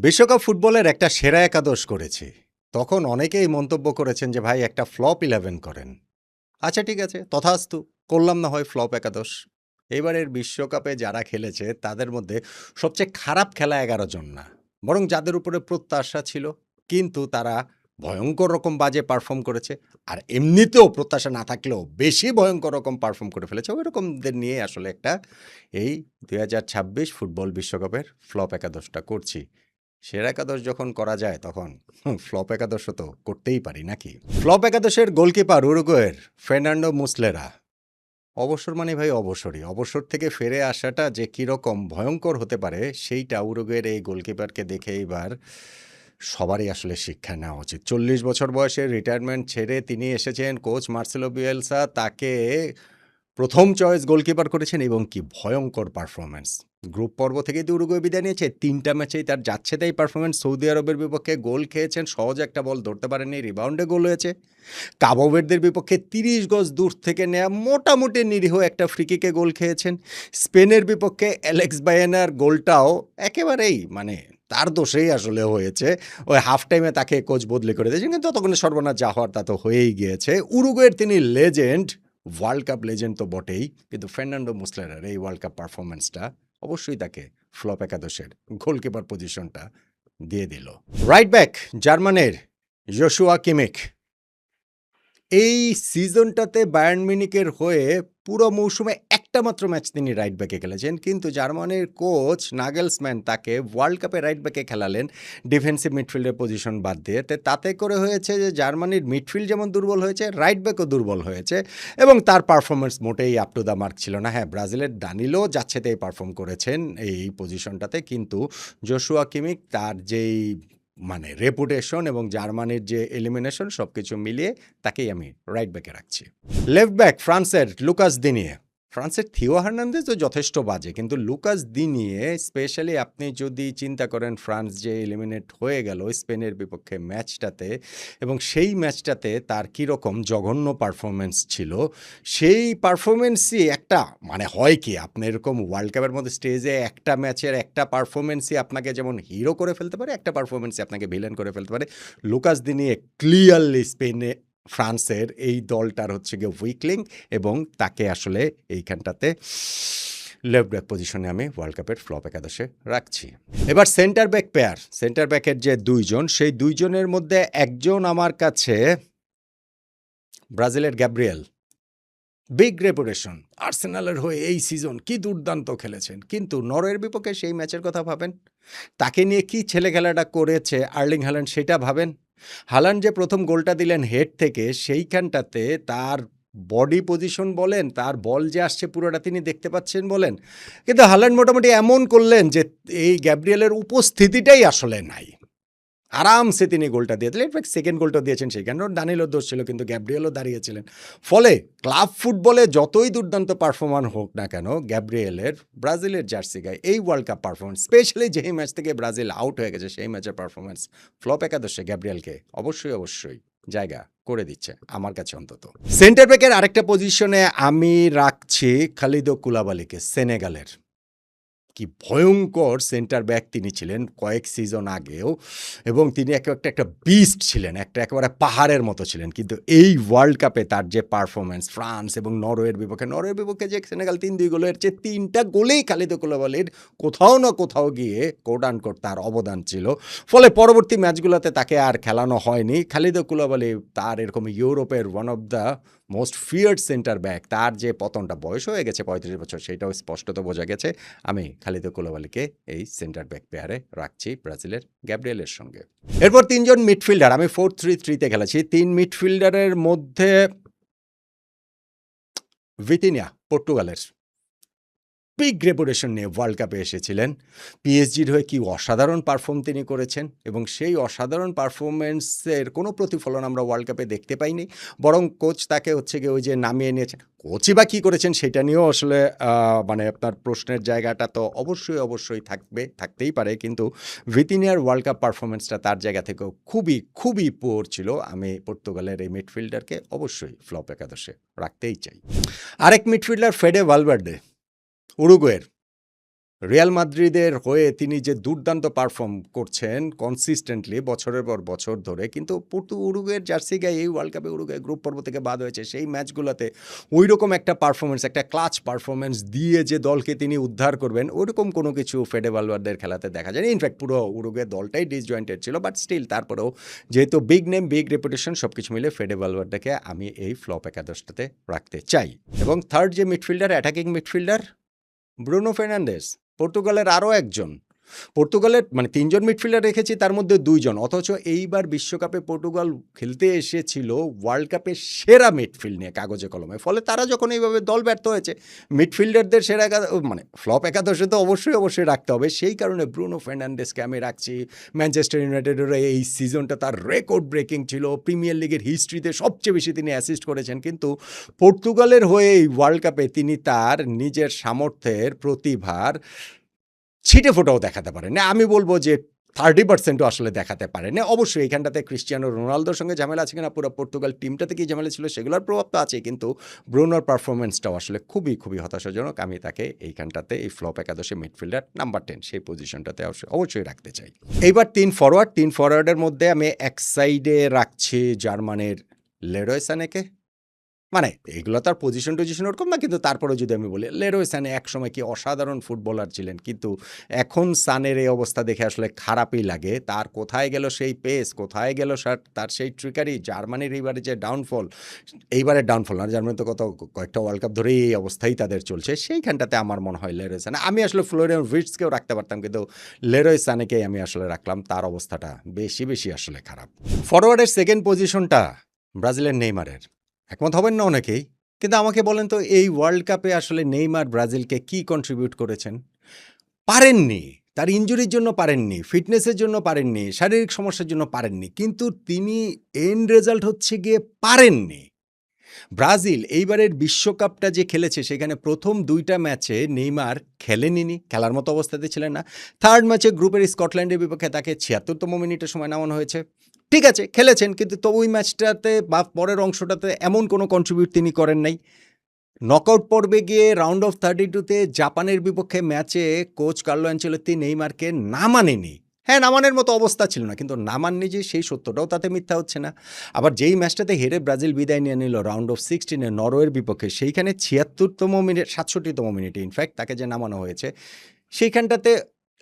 বিশ্বকাপ ফুটবলের একটা সেরা একাদশ করেছি। তখন অনেকেই মন্তব্য করেছেন যে, "ভাই একটা ফ্লপ 11 করেন।" আচ্ছা ঠিক আছে, তথাস্তু। করলাম না হয় ফ্লপ একাদশ। এবারের বিশ্বকাপে যারা খেলেছে তাদের মধ্যে সবচেয়ে খারাপ খেলা ১১ জন না। বরং যাদের উপরে প্রত্যাশা ছিল কিন্তু তারা ভয়ংকর রকম বাজে পারফর্ম করেছে। আর এমনিতেও প্রত্যাশা না থাকলেও বেশি ভয়ংকর রকম পারফর্ম করে ফেলেছে। ওইরকমদের নিয়ে আসলে একটা এই ২০২৬ ফুটবল বিশ্বকাপের ফ্লপ একাদশটা করছি। সেরা একাদশ যখন করা যায় তখন ফ্লপ একাদশও তো করতেই পারি নাকি? ফ্লপ একাদশের গোলকিপার উরুগুয়ের ফার্নান্ডো মুসলেরা। অবসর মানে ভাই অবসরই। অবসর থেকে ফিরে আসাটা যে কিরকম ভয়ঙ্কর হতে পারে সেইটা উরুগুয়ের এই গোলকিপারকে দেখে এবার সবারই আসলে শিক্ষা নেওয়া উচিত। ৪০ বছর বয়সে রিটায়ারমেন্ট ছেড়ে তিনি এসেছেন, কোচ মার্সেলো বিয়েলসা তাকে প্রথম চয়েস গোলকিপার করেছেন এবং কি ভয়ঙ্কর পারফরম্যান্স। গ্রুপ পর্ব থেকেই তো উরুগুয়ে বিদায় নিয়েছে। ৩টা ম্যাচেই তার যাচ্ছে তাই পারফরম্যান্স। সৌদি আরবের বিপক্ষে গোল খেয়েছেন, সহজ একটা বল ধরতে পারেননি, রিবাউন্ডে গোল হয়েছে। কাবো ভের্দের বিপক্ষে ৩০ গজ দূর থেকে নেয়া মোটামুটি নিরীহ একটা ফ্রিকিকে গোল খেয়েছেন। স্পেনের বিপক্ষে অ্যালেক্স বায়েনার গোলটাও একেবারেই তার দোষেই আসলে হয়েছে। ওই হাফ টাইমে তাকে কোচ বদলি করে দিয়েছেন, কিন্তু ততক্ষণে সর্বনাশ যা হওয়ার তা তো হয়েই গিয়েছে। উরুগুয়ের তিনি লেজেন্ড, ওয়ার্ল্ড কাপ লেজেন্ড তো বটেই, কিন্তু ফার্নান্ডো মুসলেরার এই ওয়ার্ল্ড কাপ পারফরম্যান্সটা অবশ্যই তাকে ফ্লপ একাদশের গোলকিপার পজিশনটা দিয়ে দিল। রাইট ব্যাক জার্মানির জোশুয়া কিমিখ এই সিজনটাতে বায়ার্ন মিউনিখের হয়ে পুরো মৌসুমে একটা মাত্র ম্যাচ তিনি রাইট ব্যাকে খেলেছেন, কিন্তু জার্মানির কোচ নাগেলসম্যান তাকে ওয়ার্ল্ড কাপে রাইট ব্যাকে খেলালেন ডিফেন্সিভ মিডফিল্ডের পজিশন বাদ দিয়ে। তাতে করে হয়েছে যে জার্মানির মিডফিল্ড যেমন দুর্বল হয়েছে, রাইট ব্যাকও দুর্বল হয়েছে এবং তার পারফরমেন্স মোটেই আপ টু দ্য মার্ক ছিল না। হ্যাঁ, ব্রাজিলের দানিলো যাচ্ছেতেই পারফর্ম করেছেন এই পজিশনটাতে, কিন্তু জোশুয়া কিমিখ তার যেই রেপুটেশন এবং জার্মানির যে এলিমিনেশন সবকিছু মিলিয়ে তাকেই আমি রাইট ব্যাকে রাখছি। লেফট ব্যাক ফ্রান্সের লুকাস দিনিয়ে। ফ্রান্সের থিও হার্নান্দেজও যথেষ্ট বাজে, কিন্তু লুকাস দিনিয়ে স্পেশালি আপনি যদি চিন্তা করেন ফ্রান্স যে এলিমিনেট হয়ে গেল স্পেনের বিপক্ষে ম্যাচটাতে, এবং সেই ম্যাচটাতে তার কীরকম জঘন্য পারফরমেন্স ছিল, সেই পারফরমেন্সই একটা হয় কি আপনি এরকম ওয়ার্ল্ড কাপের মধ্যে স্টেজে একটা ম্যাচের একটা পারফরমেন্সই আপনাকে যেমন হিরো করে ফেলতে পারে, একটা পারফরমেন্সই আপনাকে ভিলেন করে ফেলতে পারে। লুকাস দিনিয়ে ক্লিয়ারলি ফ্রান্সের এই দলটার হচ্ছে গিয়ে উইকলিং, এবং তাকে আসলে এইখানটাতে লেফট ব্যাক পজিশনে আমি ওয়ার্ল্ড কাপের ফ্লপ একাদশে রাখছি। এবার সেন্টার ব্যাক পেয়ার, সেন্টার ব্যাকের যে দুইজন, সেই দুইজনের মধ্যে একজন আমার কাছে ব্রাজিলের গ্যাব্রিয়েল। বিগ রেপুটেশন, আর্সেনালের হয়ে এই সিজন কি দুর্দান্ত খেলেছেন, কিন্তু নরওয়ের বিপক্ষে সেই ম্যাচের কথা ভাবেন, তাকে নিয়ে কি ছেলে খেলাটা করেছে আর্লিং হাল্যান্ড সেটা ভাবেন। হাল্যান্ড যে প্রথম গোলটা দিলেন হেড থেকে, সেইখানটাতে তার বডি পজিশন বলেন, তার বল যে আসছে পুরোটা তিনি দেখতে পাচ্ছেন বলেন, কিন্তু হাল্যান্ড মোটামুটি এমন করলেন যে এই গ্যাব্রিয়েলের উপস্থিতিটাই আসলে নাই। আরামসে তিনি গোলটা দিয়ে দিলেন। ইনফ্যাক্ট সেকেন্ড গোলটা দিয়েছেন সেখানেও দানিলোর দোষ ছিল, কিন্তু গ্যাব্রিয়েলও দাঁড়িয়েছিলেন। ফলে ক্লাব ফুটবলে যতই দুর্দান্ত পারফরম্যান্স হোক না কেন, গ্যাব্রিয়েলের ব্রাজিলের জার্সি গায়ে এই ওয়ার্ল্ড কাপ পারফরমেন্স, স্পেশালি যেই ম্যাচ থেকে ব্রাজিল আউট হয়ে গেছে সেই ম্যাচের পারফরমেন্স ফ্লপ একাদশে গ্যাব্রিয়েলকে অবশ্যই জায়গা করে দিচ্ছে আমার কাছে অন্তত। সেন্টার ব্যাকের আরেকটা পজিশনে আমি রাখছি খালিদো কুলাবালিকে, সেনেগালের। কি ভয়ঙ্কর সেন্টার ব্যাক তিনি ছিলেন কয়েক সিজন আগেও, এবং তিনি একটা বিস্ট ছিলেন, একেবারে পাহাড়ের মতো ছিলেন, কিন্তু এই ওয়ার্ল্ড কাপে তার যে পারফরমেন্স ফ্রান্স এবং নরওয়ের বিপক্ষে যে সেনেগাল ৩-২ গোলের চেয়ে ৩টা গোলেই খালিদো কুলাবালির কোথাও না কোথাও গিয়ে কোট আনকোট তার অবদান ছিল। ফলে পরবর্তী ম্যাচগুলোতে তাকে আর খেলানো হয়নি। খালিদো কুলাবালি তার এরকম ইউরোপের one of the most feared centre back, তার যে পতনটা, বয়স হয়ে গেছে ৩৫ বছর, সেটাও স্পষ্টত বোঝা গেছে। আমি খালিদো কুলাবালিকে এই সেন্টার ব্যাক পেয়ারে রাখছি ব্রাজিলের গ্যাব্রিয়েলের সঙ্গে। এরপর ৩ জন মিডফিল্ডার, আমি 4-3-3 তে খেলেছি। ৩ মিডফিল্ডারের মধ্যে ভিতিনিয়া পর্তুগালের বিগ রেপুটেশন নিয়ে ওয়ার্ল্ড কাপে এসেছিলেন। পিএসজির হয়ে কি অসাধারণ পারফর্ম তিনি করেছেন, এবং সেই অসাধারণ পারফরমেন্সের কোনো প্রতিফলন আমরা ওয়ার্ল্ড কাপে দেখতে পাইনি, বরং কোচ তাকে হচ্ছে গিয়ে ওই যে নামিয়ে নিয়েছেন। কোচই বা কী করেছেন সেটা নিয়েও আসলে আপনার প্রশ্নের জায়গাটা তো অবশ্যই থাকতেই পারে, কিন্তু ভিতিনিয়ার ওয়ার্ল্ড কাপ পারফরমেন্সটা তার জায়গা থেকেও খুবই পুয়ার ছিল। আমি পর্তুগালের এই মিডফিল্ডারকে অবশ্যই ফ্লপ একাদশে রাখতেই চাই। আরেক মিডফিল্ডার ফেডে ভালভার্দে, উরুগুয়ের। রিয়াল মাদ্রিদের হয়ে তিনি যে দুর্দান্ত পারফর্ম করছেন কনসিস্টেন্টলি বছরের পর বছর ধরে, কিন্তু উরুগুয়ের জার্সি গায়ে এই ওয়ার্ল্ড কাপে উরুগুয়ে গ্রুপ পর্ব থেকে বাদ হয়েছে। সেই ম্যাচগুলোতে ওইরকম একটা পারফরমেন্স, একটা ক্লাচ পারফরমেন্স দিয়ে যে দলকে তিনি উদ্ধার করবেন, ওইরকম কোনো কিছু ফেডে ভালভার্দের খেলাতে দেখা যায়। ইনফ্যাক্ট পুরো উরুগুয়ের দলটাই ডিসজয়েন্টেড ছিল, বাট স্টিল তারপরেও যেহেতু বিগ নেম, বিগ রেপুটেশন, সব কিছু মিলে ফেডে ভালভার্দেকে আমি এই ফ্লপ একাদশটাতে রাখতে চাই। এবং থার্ড যে midfielder, attacking midfielder Bruno Fernandes, পর্তুগালের আরও একজন। পর্তুগালের মানে ৩ জন মিডফিল্ডার রেখেছি, তার মধ্যে ২ জন, অথচ এইবার বিশ্বকাপে পর্তুগাল খেলতে এসেছিল ওয়ার্ল্ড কাপের সেরা মিডফিল্ড নিয়ে কাগজে কলমে। ফলে তারা যখন এইভাবে দল ব্যর্থ হয়েছে, মিডফিল্ডারদের সেরা মানে ফ্লপ একাদশে তো অবশ্যই রাখতে হবে। সেই কারণে ব্রুনো ফার্নান্ডেসকে আমি রাখছি। ম্যানচেস্টার ইউনাইটেডের এই সিজনটা তার রেকর্ড ব্রেকিং ছিল। প্রিমিয়ার লিগের হিস্ট্রিতে সবচেয়ে বেশি তিনি অ্যাসিস্ট করেছেন, কিন্তু পর্তুগালের হয়ে এই ওয়ার্ল্ড কাপে তিনি তার নিজের সামর্থ্যের প্রতিভার ছিটে ফোটাও দেখাতে পারেন না। আমি বলবো যে 30%ও আসলে দেখাতে পারেন না। অবশ্যই এইখানটাতে ক্রিস্টিয়ানো রোনালদোর সঙ্গে ঝামেলা আছে কিনা, পুরো পর্তুগাল টিমটাতে কি ঝামেলা ছিল, সেগুলোর প্রভাব তো আছে, কিন্তু ব্রুনোর পারফরমেন্সটাও আসলে খুবই হতাশাজনক। আমি তাকে এইখানটাতে এই ফ্লপ একাদশে মিডফিল্ডার নাম্বার 10 সেই পজিশনটাতে অবশ্যই রাখতে চাই। এইবার তিন ফরওয়ার্ডের মধ্যে আমি এক সাইডে রাখছি জার্মানির লেরয় সানেকে। মানে এগুলো তার পজিশন ওরকম না, কিন্তু তারপরেও যদি আমি বলি, লেরোয় সানে একসময় কি অসাধারণ ফুটবলার ছিলেন, কিন্তু এখন সানের এই অবস্থা দেখে আসলে খারাপই লাগে। তার কোথায় গেল সেই পেস, কোথায় গেল তার সেই ট্রিকারি? জার্মানির এইবারে যে এইবারের ডাউনফল না, জার্মানি তো কয়েকটা ওয়ার্ল্ড কাপ ধরেই এই অবস্থাই তাদের চলছে। সেইখানটাতে আমার মনে হয় লেরোয় সানে, আমি আসলে ফ্লোরিয়ান ভির্টসকেও রাখতে পারতাম, কিন্তু লেরোয় সানেকেই আমি আসলে রাখলাম। তার অবস্থাটা বেশি আসলে খারাপ। ফরওয়ার্ডের সেকেন্ড পজিশনটা ব্রাজিলের নেইমারের। একমত হবেন না অনেকেই, কিন্তু আমাকে বলেন তো, এই ওয়ার্ল্ড কাপে আসলে নেইমার ব্রাজিলকে কি কন্ট্রিবিউট করেছেন? পারেননি। তার ইনজুরির জন্য পারেননি, ফিটনেসের জন্য পারেননি, শারীরিক সমস্যার জন্য পারেননি, কিন্তু তিনি এন্ড রেজাল্ট হচ্ছে গিয়ে পারেননি। ব্রাজিল এইবারের বিশ্বকাপটা যে খেলেছে, সেখানে প্রথম 2টা ম্যাচে নেইমার খেলেনি, খেলার মতো অবস্থাতে ছিলেন না। থার্ড ম্যাচে গ্রুপের স্কটল্যান্ডের বিপক্ষে তাকে 76তম মিনিটে সময় নামানো হয়েছে। ঠিক আছে, খেলেছেন, কিন্তু তো ওই ম্যাচটাতে বা পরের অংশটাতে এমন কোনো কন্ট্রিবিউট তিনি করেন নাই। নকআউট পর্বে গিয়ে রাউন্ড অফ 32তে জাপানের বিপক্ষে ম্যাচে কোচ কার্লো অ্যানচেলত্তি নেইমারকে নামানেনি। হ্যাঁ, নামানের মতো অবস্থা ছিল না, কিন্তু নামাননি যে সেই সত্যটাও তাতে মিথ্যা হচ্ছে না। আবার যেই ম্যাচটাতে হেরে ব্রাজিল বিদায় নিয়ে নিল রাউন্ড অফ 16-এ নরওয়ের বিপক্ষে, সেইখানে 67তম মিনিটে ইনফ্যাক্ট তাকে যে নামানো হয়েছে, সেইখানটাতে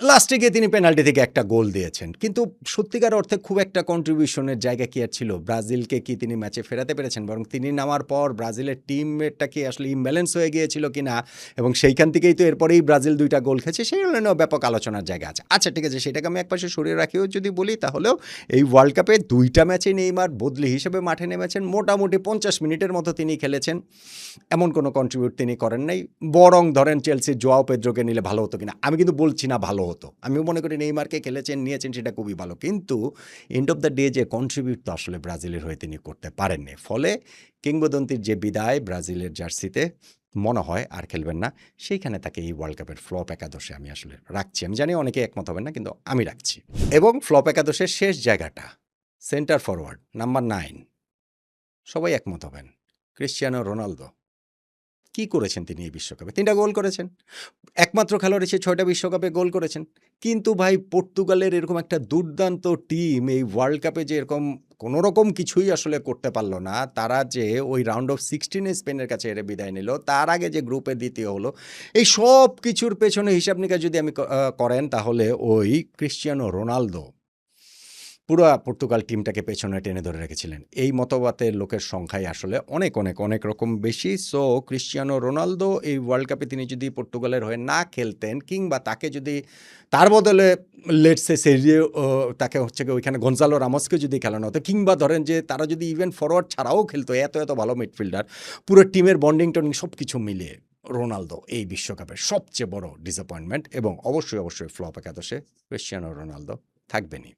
লাস্টে গিয়ে তিনি পেনাল্টি থেকে একটা গোল দিয়েছেন, কিন্তু সত্যিকার অর্থে খুব একটা কন্ট্রিবিউশনের জায়গা কি আর ছিল? ব্রাজিলকে কি তিনি ম্যাচে ফেরাতে পেরেছেন? বরং তিনি নামার পর ব্রাজিলের টিমটা কি আসলে ইমব্যালেন্স হয়ে গিয়েছিল কিনা, এবং সেইখান থেকেই তো এরপরেই ব্রাজিল 2টা গোল খেয়েছে, সেই জন্য ব্যাপক আলোচনার জায়গা আছে। আচ্ছা ঠিক আছে, সেটাকে আমি একপাশে সরিয়ে রাখিও যদি বলি, তাহলেও এই ওয়ার্ল্ড কাপে 2টা ম্যাচে নেইমার বদলি হিসেবে মাঠে নেমেছেন। মোটামুটি 50 মিনিটের মতো তিনি খেলেছেন, এমন কোনো কন্ট্রিবিউট তিনি করেন নাই। বরং ধরেন চেলসির জোয়াও পেদ্রোকে নিলে ভালো হতো কিনা, আমি কিন্তু বলছি না ভালো হতো, আমিও মনে করি নেইমারকে নিয়েছেন সেটা খুবই ভালো, কিন্তু এন্ড অফ দ্য ডে যে কন্ট্রিবিউট তো আসলে ব্রাজিলের হয়ে তিনি করতে পারেননি। ফলে কিংবদন্তির যে বিদায় ব্রাজিলের জার্সিতে, মনে হয় আর খেলবেন না, সেইখানে তাকে এই ওয়ার্ল্ড কাপের ফ্লপ একাদশে আমি আসলে রাখছি। আমি জানি অনেকে একমত হবেন না, কিন্তু আমি রাখছি। এবং ফ্লপ একাদশের শেষ জায়গাটা সেন্টার ফরওয়ার্ড নাম্বার 9, সবাই একমত হবেন, ক্রিস্টিয়ানো রোনালদো। কি করেছেন তিনি এই বিশ্বকাপে? 3টা গোল করেছেন। একমাত্র খেলোয়াড় এসে 6টা বিশ্বকাপে গোল করেছেন। কিন্তু ভাই, পর্তুগালের এরকম একটা দুর্দান্ত টিম এই ওয়ার্ল্ড কাপে যে এরকম কোনো রকম কিছুই আসলে করতে পারল না, তারা যে ওই রাউন্ড অফ 16-এ স্পেনের কাছে হেরে বিদায় নিল, তার আগে যে গ্রুপে দ্বিতীয় হলো, এই সব কিছুর পেছনে হিসাব নিকাশ যদি আমি করেন, তাহলে ওই ক্রিস্টিয়ানো রোনালদো পুরো পর্তুগাল টিমটাকে পেছনে টেনে ধরে রেখেছিলেন। এই মতবাদের লোকের সংখ্যাই আসলে অনেক রকম বেশি। সো ক্রিস্টিয়ানো রোনালদো এই ওয়ার্ল্ড কাপে তিনি যদি পর্তুগালের হয়ে না খেলতেন, কিংবা তাকে যদি তার বদলে তাকে হচ্ছে ওইখানে গনজালো রামোসকে যদি খেলানো হতো, কিংবা ধরেন যে তারা যদি ইভেন ফরওয়ার্ড ছাড়াও খেলতো, এত ভালো মিডফিল্ডার, পুরো টিমের বন্ডিং টন্ডিং সব কিছু মিলিয়ে রোনালদো এই বিশ্বকাপের সবচেয়ে বড় ডিসঅ্যাপয়েন্টমেন্ট, এবং অবশ্যই ফ্লপ একাদশে ক্রিস্টিয়ানো রোনালদো থাকবেনই।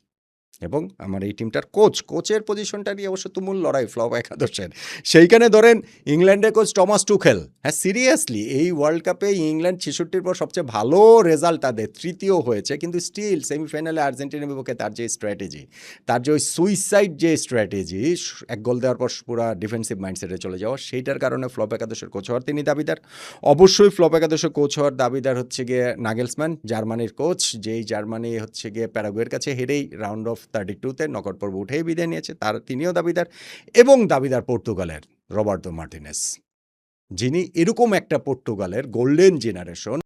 এবং আমার এই টিমটার কোচের পজিশনটা নিয়ে অবশ্য তুমুল লড়াই ফ্লপ একাদশের। সেইখানে ধরেন ইংল্যান্ডের কোচ টমাস টুখেল, হ্যাঁ সিরিয়াসলি এই ওয়ার্ল্ড কাপে ইংল্যান্ড ৬৬-র পর সবচেয়ে ভালো রেজাল্ট তাদের, তৃতীয় হয়েছে, কিন্তু স্টিল সেমিফাইনালে আর্জেন্টিনার বিপক্ষে তার যে স্ট্র্যাটেজি, তার যে ওই সুইসাইড যে স্ট্র্যাটেজি, এক গোল দেওয়ার পর পুরো ডিফেন্সিভ মাইন্ডসেটে চলে যাওয়া, সেইটার কারণে ফ্লপ একাদশের কোচ হওয়ার তিনি দাবিদার। অবশ্যই ফ্লপ একাদশের কোচ হওয়ার দাবিদার হচ্ছে গিয়ে নাগেলসম্যান, জার্মানির কোচ, যেই জার্মানি হচ্ছে গিয়ে প্যারাগুয়ের কাছে হেরেই রাউন্ড অফ 32-তে নকআউট পর্ব উঠেই বিদায় নিয়েছে, তিনিও দাবিদার। এবং দাবিদার পর্তুগালের রবার্তো মার্টিনেস, যিনি এরকম একটা পর্তুগালের গোল্ডেন জেনারেশন